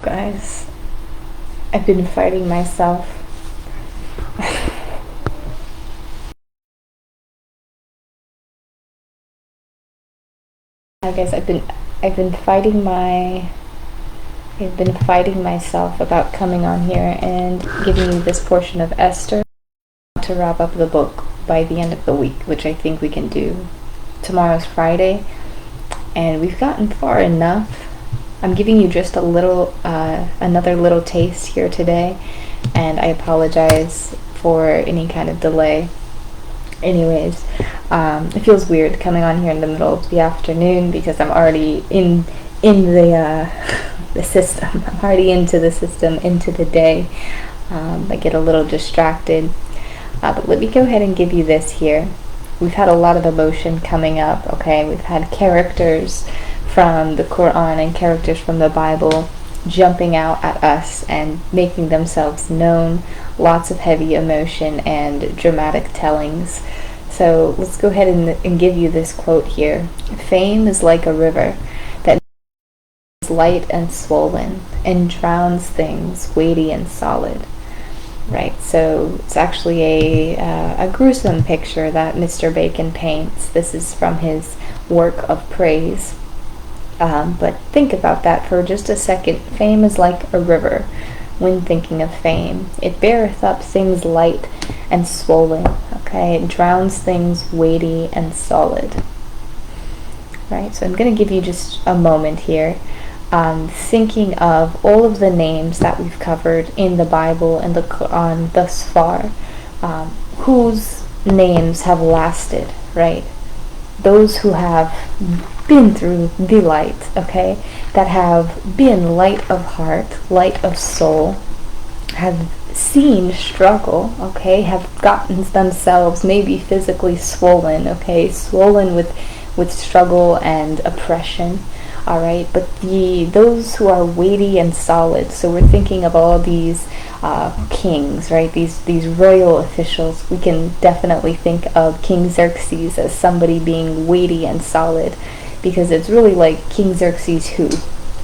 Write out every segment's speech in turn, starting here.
Guys, I've been fighting myself. I guess I've been fighting myself about coming on here and giving you this portion of Esther to wrap up the book by the end of the week, which I think we can do. Tomorrow's Friday, and we've gotten far enough. I'm giving you just another little taste here today, and I apologize for any kind of delay. Anyways, it feels weird coming on here in the middle of the afternoon because I'm already in the system. I'm already into the system, into the day. I get a little distracted. But let me go ahead and give you this here. We've had a lot of emotion coming up, okay? We've had characters from the Quran and characters from the Bible jumping out at us and making themselves known. Lots of heavy emotion and dramatic tellings. So let's go ahead and give you this quote here. Fame is like a river that is light and swollen and drowns things weighty and solid. Right, so it's actually a gruesome picture that Mr. Bacon paints. This is from his work of praise. But think about that for just a second. Fame is like a river when thinking of fame. It beareth up things light and swollen, okay? It drowns things weighty and solid. Right, so I'm going to give you just a moment here. Thinking of all of the names that we've covered in the Bible and the Quran thus far, whose names have lasted, right? Those who have been through the light, okay? That have been light of heart, light of soul, have seen struggle, okay? Have gotten themselves maybe physically swollen, okay? Swollen with struggle and oppression. All right, but those who are weighty and solid. So we're thinking of all these kings, right? These royal officials. We can definitely think of King Xerxes as somebody being weighty and solid, because it's really like King Xerxes who,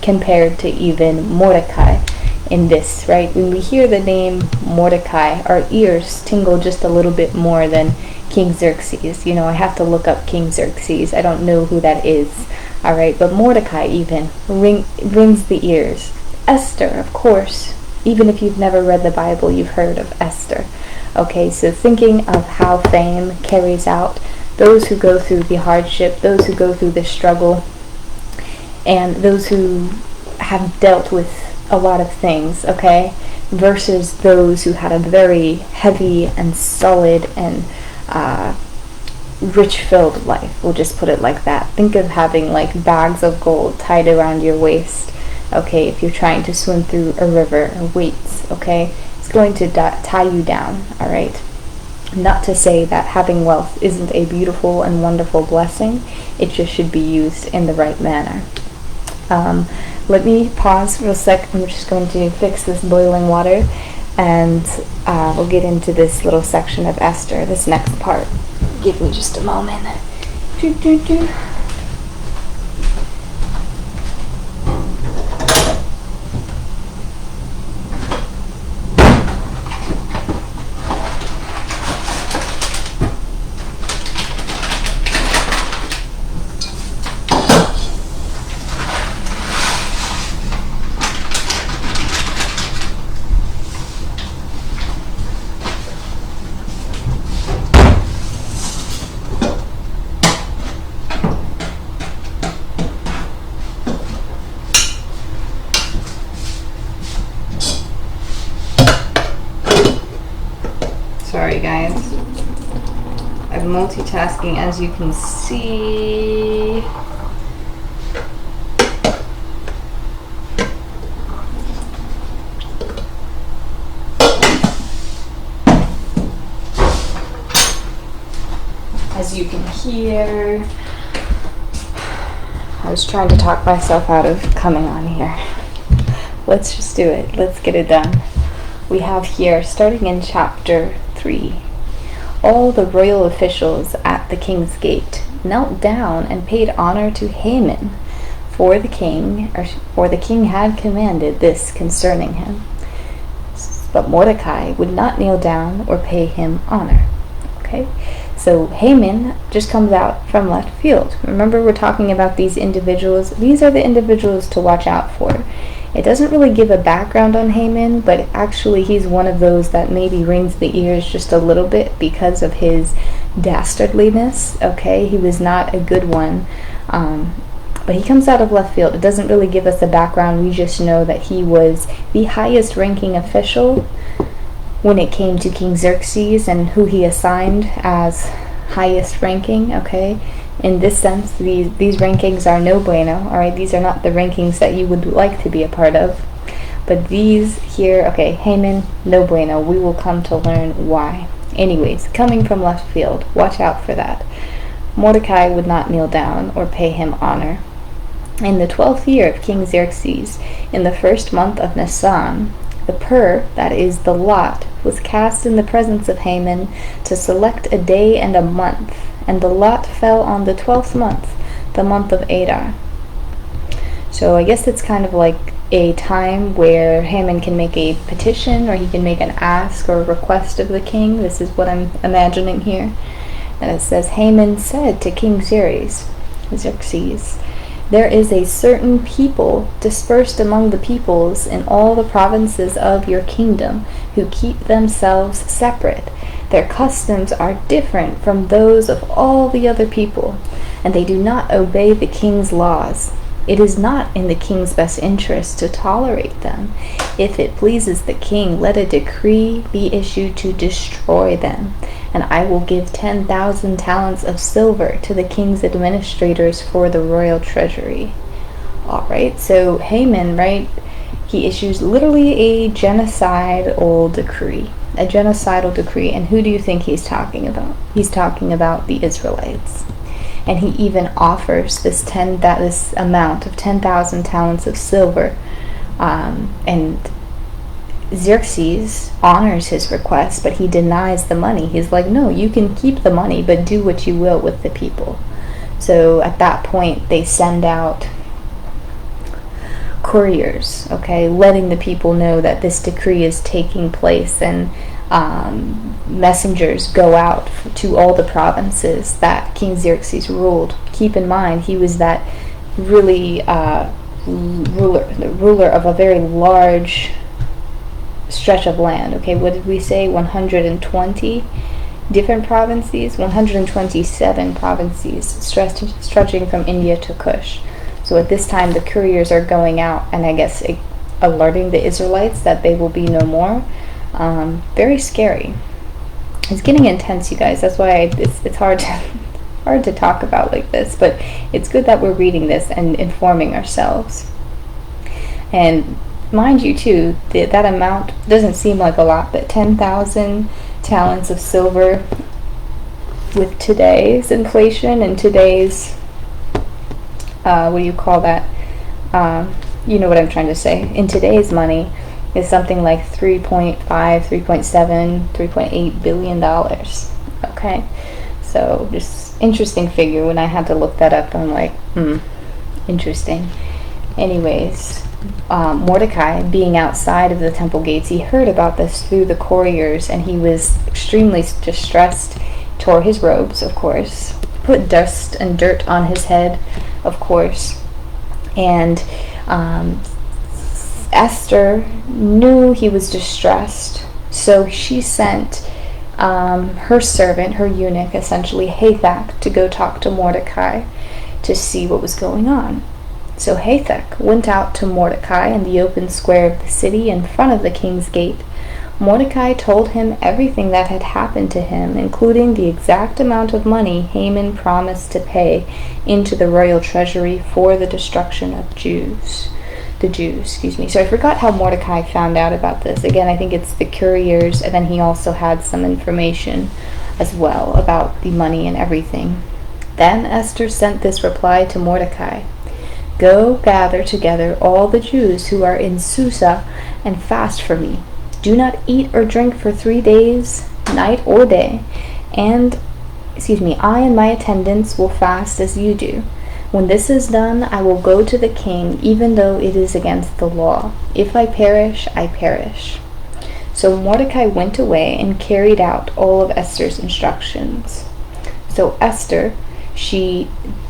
compared to even Mordecai in this, right? When we hear the name Mordecai, our ears tingle just a little bit more than King Xerxes. You know, I have to look up King Xerxes. I don't know who that is. All right, but Mordecai even rings the ears. Esther, of course. Even if you've never read the Bible, you've heard of Esther. Okay, so thinking of how fame carries out those who go through the hardship, those who go through the struggle, and those who have dealt with a lot of things, okay, versus those who had a very heavy and solid and rich-filled life. We'll just put it like that. Think of having like bags of gold tied around your waist, okay, if you're trying to swim through a river, or weights, okay? It's going to tie you down, all right? Not to say that having wealth isn't a beautiful and wonderful blessing. It just should be used in the right manner. Let me pause real sec. I'm just going to fix this boiling water, and we'll get into this little section of Esther, this next part. Give me just a moment. Sorry guys, I'm multitasking, as you can see. As you can hear, I was trying to talk myself out of coming on here. Let's just do it. Let's get it done. We have here, starting in chapter 3, all the royal officials at the king's gate knelt down and paid honor to Haman, for the king, for the king had commanded this concerning him. But Mordecai would not kneel down or pay him honor. Okay, so Haman just comes out from left field. Remember, we're talking about these individuals. These are the individuals to watch out for. It doesn't really give a background on Haman, but actually he's one of those that maybe rings the ears just a little bit because of his dastardliness. Okay, he was not a good one. But he comes out of left field. It doesn't really give us a background. We just know that he was the highest ranking official when it came to King Xerxes and who he assigned as highest ranking. Okay, in this sense, these rankings are no bueno. All right, these are not the rankings that you would like to be a part of. But these here, okay, Haman, no bueno. We will come to learn why. Anyways, coming from left field, watch out for that. Mordecai would not kneel down or pay him honor. In the 12th year of King Xerxes, in the first month of Nisan, the pur, that is the lot, was cast in the presence of Haman to select a day and a month, and the lot fell on the 12th month, the month of Adar. So I guess it's kind of like a time where Haman can make a petition, or he can make an ask or a request of the king. This is what I'm imagining here. And it says, Haman said to King Xerxes, there is a certain people dispersed among the peoples in all the provinces of your kingdom who keep themselves separate. Their customs are different from those of all the other people, and they do not obey the king's laws. It is not in the king's best interest to tolerate them. If it pleases the king, let a decree be issued to destroy them, and I will give 10,000 talents of silver to the king's administrators for the royal treasury. Alright, so Haman, right, he issues literally a genocidal decree. A genocidal decree, and who do you think he's talking about? He's talking about the Israelites. And he even offers this amount of 10,000 talents of silver, and Xerxes honors his request, but he denies the money. He's like, no, you can keep the money, but do what you will with the people. So at that point, they send out couriers, okay, letting the people know that this decree is taking place, and messengers go out to all the provinces that King Xerxes ruled. Keep in mind, he was that really ruler of a very large stretch of land. Okay, what did we say? 120 different provinces, 127 provinces stretching from India to Kush. So at this time, the couriers are going out and I guess alerting the Israelites that they will be no more. Very scary. It's getting intense, you guys. That's why it's hard to talk about like this, but it's good that we're reading this and informing ourselves. And mind you too, that amount doesn't seem like a lot, but 10,000 talents of silver with today's inflation and today's what do you call that? You know what I'm trying to say. In today's money, is something like 3.5, 3.7, 3.8 billion dollars. Okay, so just interesting figure. When I had to look that up, I'm like, interesting. Anyways, Mordecai, being outside of the temple gates, he heard about this through the couriers, and he was extremely distressed. Tore his robes, of course, put dust and dirt on his head, of course, and Esther knew he was distressed, so she sent her servant, her eunuch, essentially Hathach, to go talk to Mordecai to see what was going on. So Hathach went out to Mordecai in the open square of the city in front of the king's gate. Mordecai told him everything that had happened to him, including the exact amount of money Haman promised to pay into the royal treasury for the destruction of the Jews. So I forgot how Mordecai found out about this. Again, I think it's the couriers, and then he also had some information as well about the money and everything. Then Esther sent this reply to Mordecai. Go gather together all the Jews who are in Susa and fast for me. Do not eat or drink for 3 days, night or day, and I and my attendants will fast as you do. When this is done, I will go to the king, even though it is against the law. If I perish, I perish." So Mordecai went away and carried out all of Esther's instructions. So Esther, she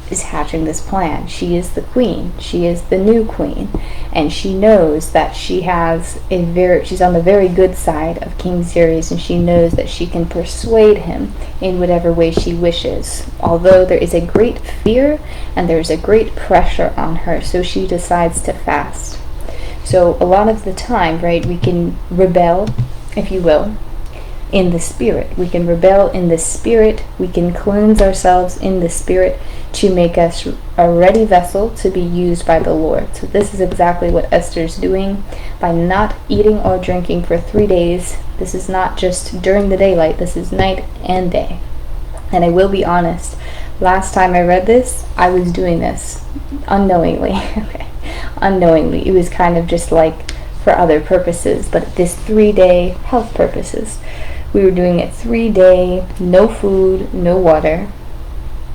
is hatching this plan. She is the queen. She is the new queen. And she knows that she's on the very good side of King Xerxes, and she knows that she can persuade him in whatever way she wishes. Although there is a great fear and there's a great pressure on her, so she decides to fast. So a lot of the time, right, we can rebel, if you will, in the spirit. We can rebel in the spirit. We can cleanse ourselves in the spirit to make us a ready vessel to be used by the Lord. So this is exactly what Esther's doing by not eating or drinking for 3 days. This is not just during the daylight. This is night and day. And I will be honest, last time I read this, I was doing this unknowingly. Okay. Unknowingly. It was kind of just like for other purposes, but this 3-day health purposes. We were doing it 3-day, no food, no water,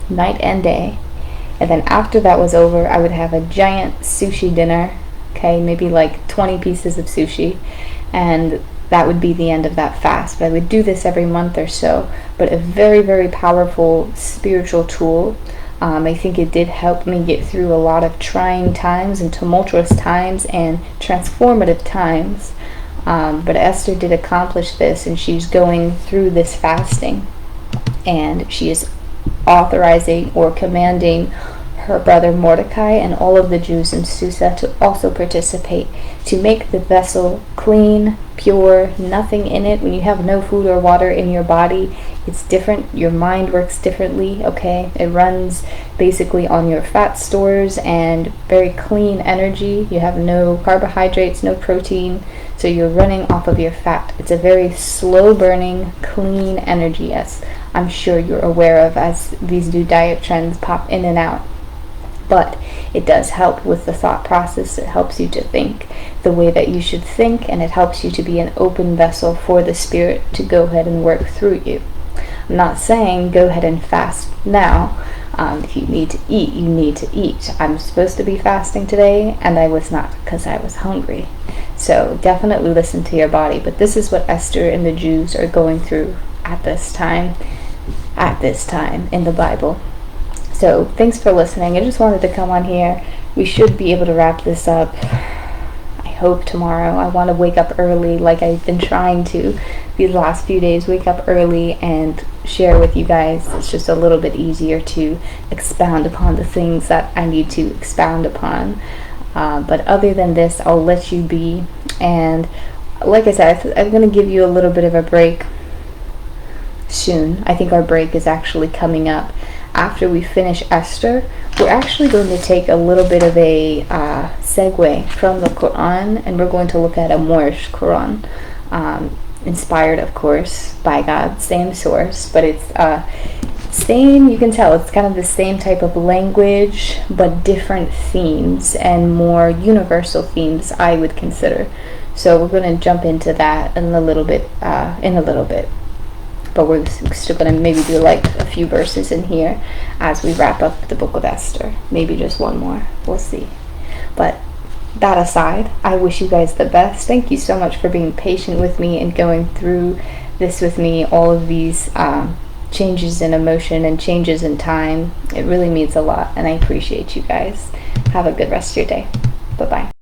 night and day. And then after that was over, I would have a giant sushi dinner, okay, maybe like 20 pieces of sushi, and that would be the end of that fast. But I would do this every month or so, but a very, very powerful spiritual tool. I think it did help me get through a lot of trying times and tumultuous times and transformative times. But Esther did accomplish this, and she's going through this fasting, and she is authorizing or commanding her brother Mordecai and all of the Jews in Susa to also participate, to make the vessel clean, pure, nothing in it. When you have no food or water in your body, it's different. Your mind works differently, okay? It runs basically on your fat stores and very clean energy. You have no carbohydrates, no protein, so you're running off of your fat. It's a very slow burning, clean energy, as I'm sure you're aware of as these new diet trends pop in and out. But it does help with the thought process. It helps you to think the way that you should think, and it helps you to be an open vessel for the Spirit to go ahead and work through you. I'm not saying go ahead and fast now. If you need to eat, you need to eat. I'm supposed to be fasting today, and I was not because I was hungry. So definitely listen to your body. But this is what Esther and the Jews are going through at this time in the Bible. So thanks for listening. I just wanted to come on here. We should be able to wrap this up, I hope, tomorrow. I want to wake up early like I've been trying to these last few days. Wake up early and share with you guys. It's just a little bit easier to expound upon the things that I need to expound upon. But other than this, I'll let you be. And like I said, I'm going to give you a little bit of a break soon. I think our break is actually coming up. After we finish Esther, we're actually going to take a little bit of a segue from the Quran, and we're going to look at a Moorish Quran, inspired, of course, by God, same source, but it's same, you can tell, it's kind of the same type of language, but different themes and more universal themes, I would consider. So we're going to jump into that in a little bit. But we're still going to maybe do like a few verses in here as we wrap up the book of Esther. Maybe just one more. We'll see. But that aside, I wish you guys the best. Thank you so much for being patient with me and going through this with me, all of these changes in emotion and changes in time. It really means a lot, and I appreciate you guys. Have a good rest of your day. Bye-bye.